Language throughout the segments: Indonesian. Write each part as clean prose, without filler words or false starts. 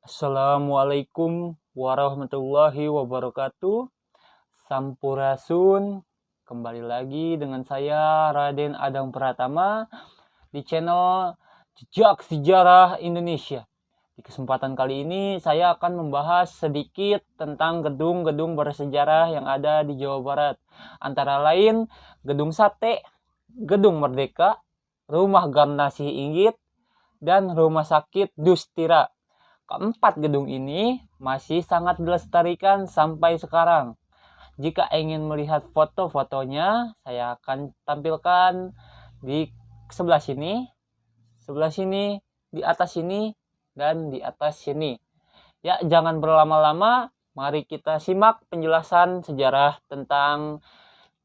Assalamualaikum warahmatullahi wabarakatuh. Sampurasun. Kembali lagi dengan saya Raden Adam Pratama di channel Jejak Sejarah Indonesia. Di kesempatan kali ini saya akan membahas sedikit tentang gedung-gedung bersejarah yang ada di Jawa Barat. Antara lain Gedung Sate, Gedung Merdeka, Rumah Garnasi Inggit, dan Rumah Sakit Dustira. Keempat gedung ini masih sangat dilestarikan sampai sekarang. Jika ingin melihat foto-fotonya, saya akan tampilkan di sebelah sini, di atas sini, dan di atas sini. Ya, jangan berlama-lama, mari kita simak penjelasan sejarah tentang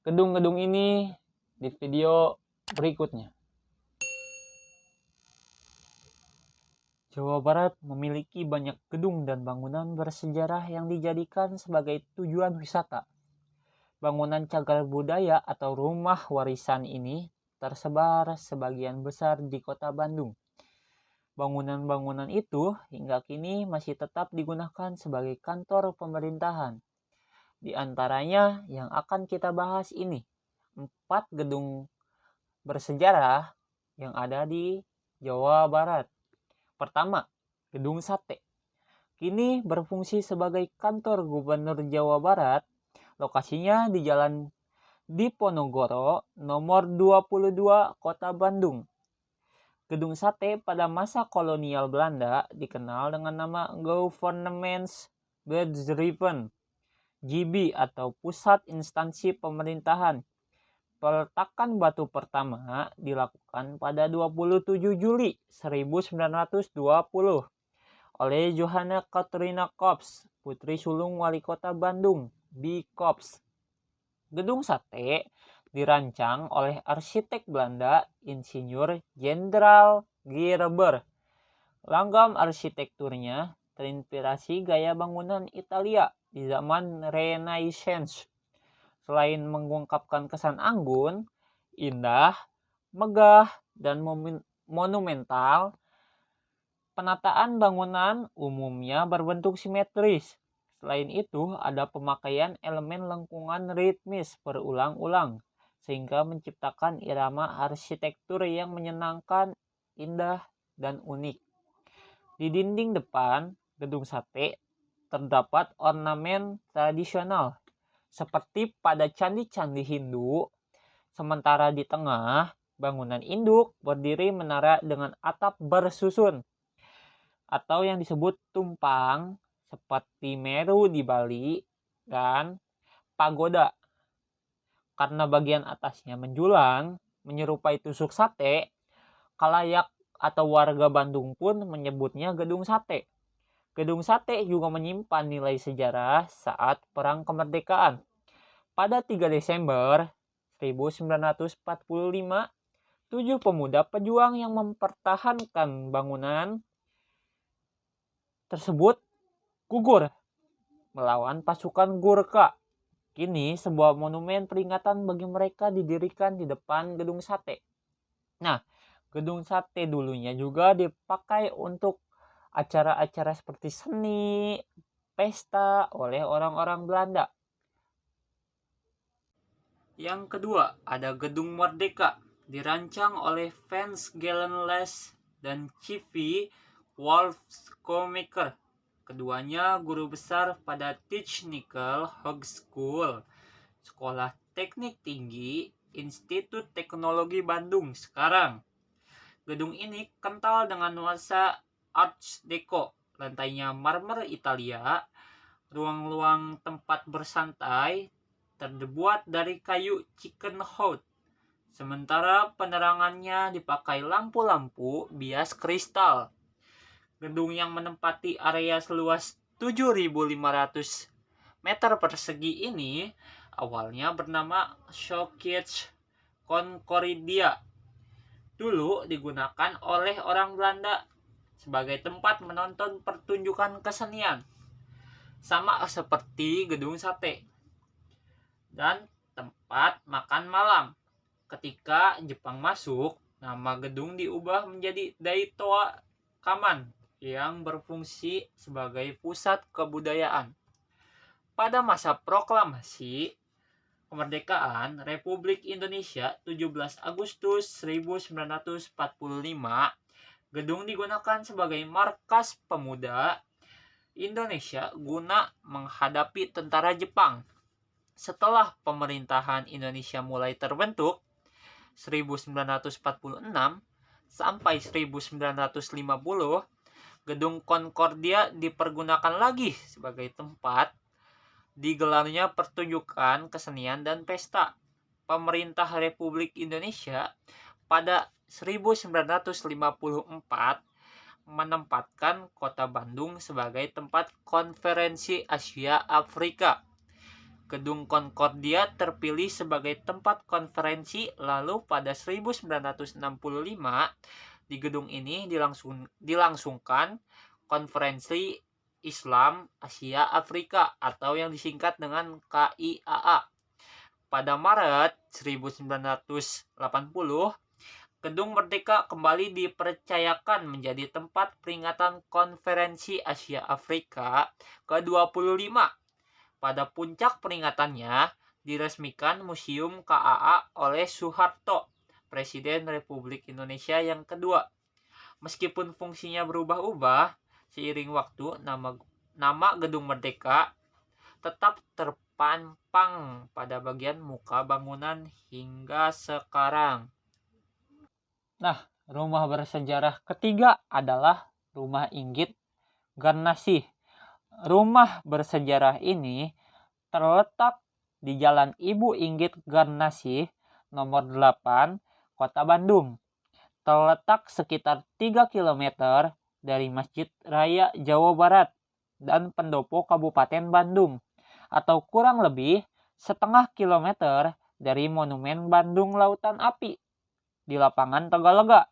gedung-gedung ini di video berikutnya. Jawa Barat memiliki banyak gedung dan bangunan bersejarah yang dijadikan sebagai tujuan wisata. Bangunan cagar budaya atau rumah warisan ini tersebar sebagian besar di kota Bandung. Bangunan-bangunan itu hingga kini masih tetap digunakan sebagai kantor pemerintahan. Di antaranya yang akan kita bahas ini, 4 gedung bersejarah yang ada di Jawa Barat. Pertama, Gedung Sate. Kini berfungsi sebagai kantor Gubernur Jawa Barat. Lokasinya di Jalan Diponegoro, nomor 22, Kota Bandung. Gedung Sate pada masa kolonial Belanda dikenal dengan nama Gouvernementsbedrijven, GB atau Pusat Instansi Pemerintahan. Peletakan batu pertama dilakukan pada 27 Juli 1920 oleh Johanna Catharina Kops, putri sulung wali kota Bandung, B. Kops. Gedung Sate dirancang oleh arsitek Belanda Insinyur Jenderal Gerber. Langgam arsitekturnya terinspirasi gaya bangunan Italia di zaman Renaissance. Selain mengungkapkan kesan anggun, indah, megah, dan monumental, penataan bangunan umumnya berbentuk simetris. Selain itu, ada pemakaian elemen lengkungan ritmis berulang-ulang, sehingga menciptakan irama arsitektur yang menyenangkan, indah, dan unik. Di dinding depan Gedung Sate terdapat ornamen tradisional seperti pada candi-candi Hindu. Sementara di tengah bangunan induk berdiri menara dengan atap bersusun atau yang disebut tumpang seperti Meru di Bali dan pagoda. Karena bagian atasnya menjulang menyerupai tusuk sate, khalayak atau warga Bandung pun menyebutnya Gedung Sate. Gedung Sate juga menyimpan nilai sejarah saat Perang Kemerdekaan. Pada 3 Desember 1945, 7 pemuda pejuang yang mempertahankan bangunan tersebut gugur melawan pasukan Gurkha. Kini sebuah monumen peringatan bagi mereka didirikan di depan Gedung Sate. Nah, Gedung Sate dulunya juga dipakai untuk acara-acara seperti seni, pesta oleh orang-orang Belanda. Yang kedua, ada Gedung Merdeka, dirancang oleh Frans Geldenhuys dan Chiefy Wolfskomaker. Keduanya guru besar pada Technical Hogeschool, Sekolah Teknik Tinggi Institut Teknologi Bandung sekarang. Gedung ini kental dengan nuansa Art Deco, lantainya marmer Italia, ruang-ruang tempat bersantai terbuat dari kayu chicken wood. Sementara penerangannya dipakai lampu-lampu bias kristal. Gedung yang menempati area seluas 7.500 meter persegi ini awalnya bernama Showcase Concordia. Dulu digunakan oleh orang Belanda sebagai tempat menonton pertunjukan kesenian, sama seperti Gedung Sate, dan tempat makan malam. Ketika Jepang masuk, nama gedung diubah menjadi Daitoa Kaman. yang berfungsi sebagai pusat kebudayaan. Pada masa proklamasi kemerdekaan Republik Indonesia 17 Agustus 1945, gedung digunakan sebagai markas pemuda Indonesia guna menghadapi tentara Jepang. Setelah pemerintahan Indonesia mulai terbentuk 1946 sampai 1950, gedung Concordia dipergunakan lagi sebagai tempat digelarnya pertunjukan kesenian dan pesta. Pemerintah Republik Indonesia pada 1954 menempatkan kota Bandung sebagai tempat konferensi Asia Afrika. Gedung Concordia terpilih sebagai tempat konferensi, lalu pada 1965 di gedung ini dilangsungkan konferensi Islam Asia Afrika atau yang disingkat dengan KIAA. Pada Maret 1980, Gedung Merdeka kembali dipercayakan menjadi tempat peringatan konferensi Asia Afrika ke-25. Pada puncak peringatannya, diresmikan Museum KAA oleh Soeharto, Presiden Republik Indonesia yang kedua. Meskipun fungsinya berubah-ubah, seiring waktu nama Gedung Merdeka tetap terpampang pada bagian muka bangunan hingga sekarang. Nah, rumah bersejarah ketiga adalah Rumah Inggit Garnasih. Rumah bersejarah ini terletak di Jalan Ibu Inggit Garnasih nomor 8, Kota Bandung. Terletak sekitar 3 km dari Masjid Raya Jawa Barat dan Pendopo Kabupaten Bandung, atau kurang lebih setengah kilometer dari Monumen Bandung Lautan Api di Lapangan Tegalega.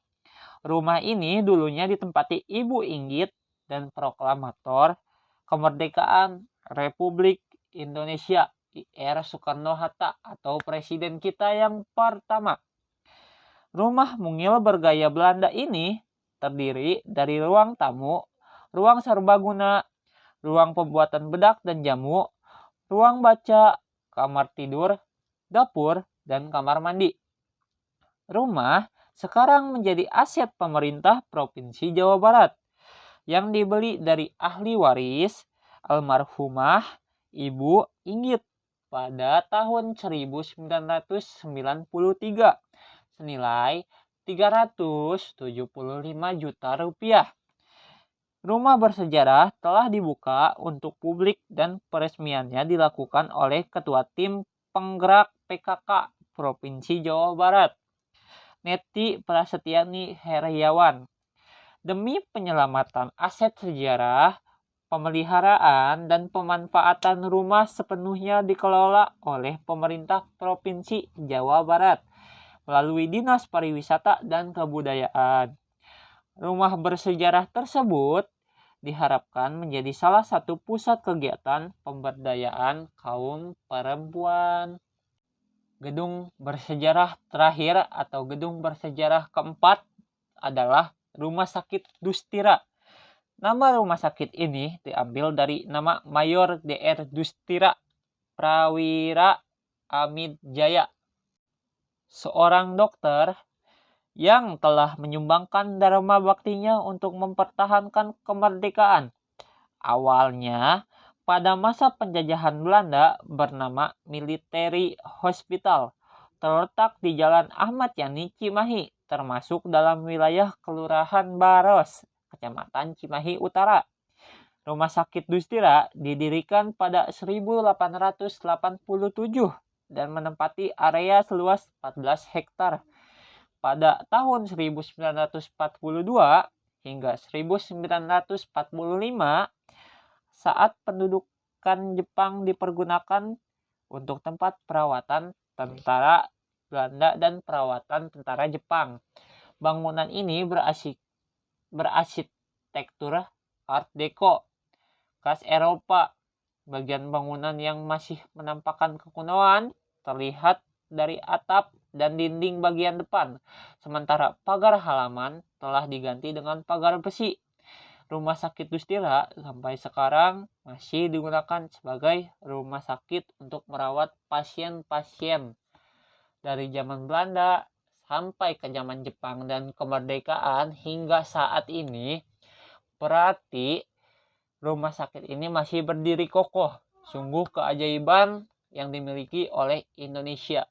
Rumah ini dulunya ditempati Ibu Inggit dan proklamator kemerdekaan Republik Indonesia R. Soekarno-Hatta atau presiden kita yang pertama. Rumah mungil bergaya Belanda ini terdiri dari ruang tamu, ruang serbaguna, ruang pembuatan bedak dan jamu, ruang baca, kamar tidur, dapur, dan kamar mandi. Rumah sekarang menjadi aset pemerintah Provinsi Jawa Barat yang dibeli dari ahli waris almarhumah Ibu Inggit pada tahun 1993 senilai 375 juta rupiah. Rumah bersejarah telah dibuka untuk publik dan peresmiannya dilakukan oleh Ketua Tim Penggerak PKK Provinsi Jawa Barat, Neti Prasetyani Heriawan. Demi penyelamatan aset sejarah, pemeliharaan dan pemanfaatan rumah sepenuhnya dikelola oleh pemerintah Provinsi Jawa Barat melalui Dinas Pariwisata dan Kebudayaan. Rumah bersejarah tersebut diharapkan menjadi salah satu pusat kegiatan pemberdayaan kaum perempuan. Gedung bersejarah terakhir atau gedung bersejarah keempat adalah Rumah Sakit Dustira. Nama rumah sakit ini diambil dari nama Mayor Dr. Dustira Prawira Amidjaya, seorang dokter yang telah menyumbangkan dharma baktinya untuk mempertahankan kemerdekaan. Awalnya, pada masa penjajahan Belanda bernama Military Hospital, terletak di Jalan Ahmad Yani, Cimahi, termasuk dalam wilayah Kelurahan Baros, Kecamatan Cimahi Utara. Rumah Sakit Dustira didirikan pada 1887 dan menempati area seluas 14 hektar. Pada tahun 1942 hingga 1945, saat pendudukan Jepang dipergunakan untuk tempat perawatan tentara Belanda dan perawatan tentara Jepang. Bangunan ini berarsitektur Art Deco, khas Eropa. Bagian bangunan yang masih menampakkan kekunoan terlihat dari atap dan dinding bagian depan, sementara pagar halaman telah diganti dengan pagar besi. Rumah Sakit Dustira sampai sekarang masih digunakan sebagai rumah sakit untuk merawat pasien-pasien dari zaman Belanda sampai ke zaman Jepang dan kemerdekaan hingga saat ini. Berarti rumah sakit ini masih berdiri kokoh. Sungguh keajaiban yang dimiliki oleh Indonesia.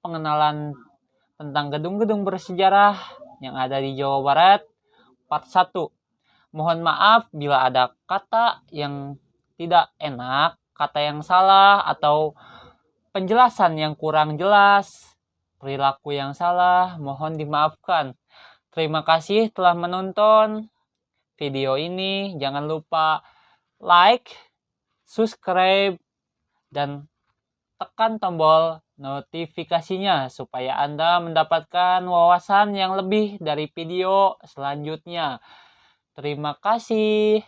Pengenalan tentang gedung-gedung bersejarah yang ada di Jawa Barat part 1. Mohon maaf bila ada kata yang tidak enak, kata yang salah, atau penjelasan yang kurang jelas, perilaku yang salah, mohon dimaafkan. Terima kasih telah menonton video ini. Jangan lupa like, subscribe, dan tekan tombol notifikasinya supaya Anda mendapatkan wawasan yang lebih dari video selanjutnya. Terima kasih.